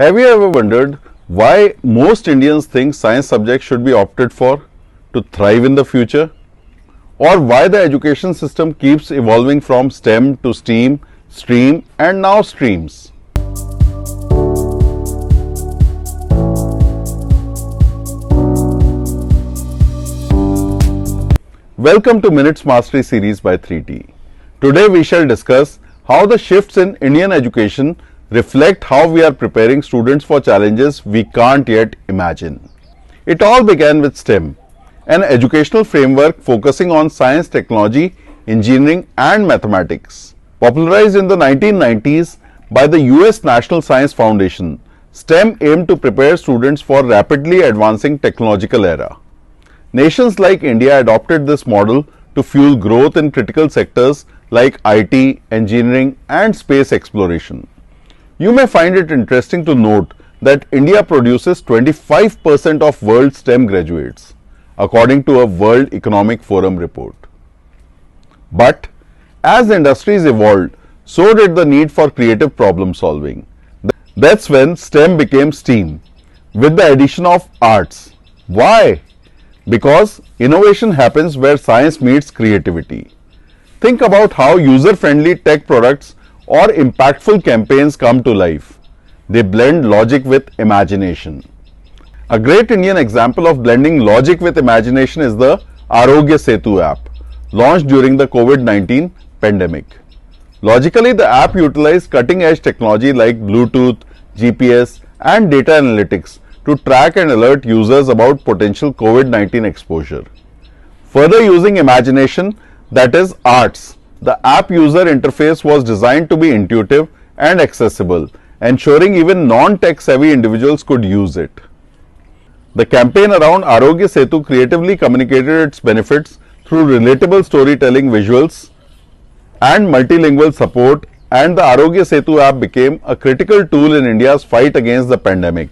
Have you ever wondered why most Indians think science subjects should be opted for to thrive in the future? Or why the education system keeps evolving from STEM to STEAM, STREAM and now streams? Welcome to Minutes Mastery series by 3T. Today we shall discuss how the shifts in Indian education reflect how we are preparing students for challenges we can't yet imagine. It all began with STEM, an educational framework focusing on science, technology, engineering and mathematics. Popularized in the 1990s by the US National Science Foundation, STEM aimed to prepare students for rapidly advancing technological era. Nations like India adopted this model to fuel growth in critical sectors like IT, engineering and space exploration. You may find it interesting to note that India produces 25% of world STEM graduates, according to a World Economic Forum report. But as industries evolved, so did the need for creative problem solving. That's when STEM became STEAM, with the addition of arts. Why? Because innovation happens where science meets creativity. Think about how user-friendly tech products or impactful campaigns come to life. They blend logic with imagination. A great Indian example of blending logic with imagination is the Arogya Setu app, launched during the COVID-19 pandemic. Logically, the app utilized cutting-edge technology like Bluetooth, GPS, and data analytics to track and alert users about potential COVID-19 exposure. Further using imagination, that is arts, the app user interface was designed to be intuitive and accessible, ensuring even non-tech savvy individuals could use it. The campaign around Arogya Setu creatively communicated its benefits through relatable storytelling, visuals and multilingual support, and the Arogya Setu app became a critical tool in India's fight against the pandemic,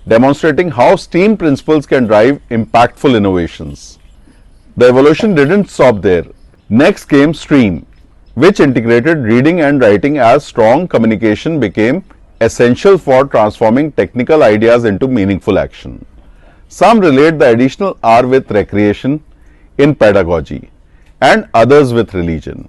demonstrating how STEAM principles can drive impactful innovations. The evolution didn't stop there. Next came STREAM, which integrated reading and writing as strong communication became essential for transforming technical ideas into meaningful action. Some relate the additional R with recreation in pedagogy and others with religion.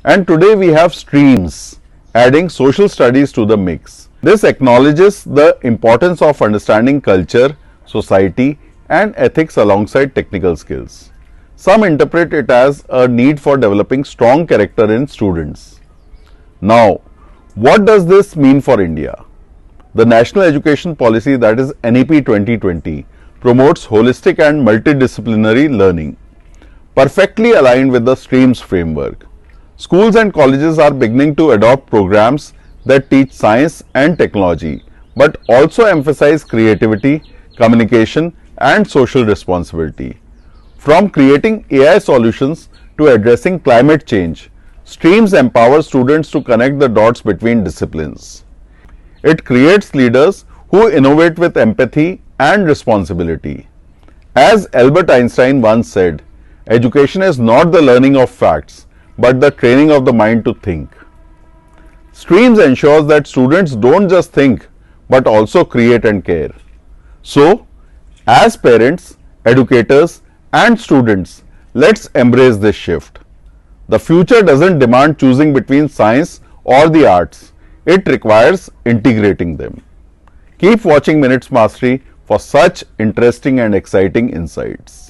And today we have streams, adding social studies to the mix. This acknowledges the importance of understanding culture, society and ethics alongside technical skills. Some interpret it as a need for developing strong character in students. Now, what does this mean for India? The National Education Policy, that is NEP 2020, promotes holistic and multidisciplinary learning, perfectly aligned with the STREAMS framework. Schools and colleges are beginning to adopt programs that teach science and technology, but also emphasize creativity, communication, and social responsibility. From creating AI solutions to addressing climate change, STREAMS empower students to connect the dots between disciplines. It creates leaders who innovate with empathy and responsibility. As Albert Einstein once said, education is not the learning of facts, but the training of the mind to think. STREAMS ensures that students don't just think, but also create and care. So, as parents, educators, and students, let's embrace this shift. The future doesn't demand choosing between science or the arts. It requires integrating them. Keep watching Minutes Mastery for such interesting and exciting insights.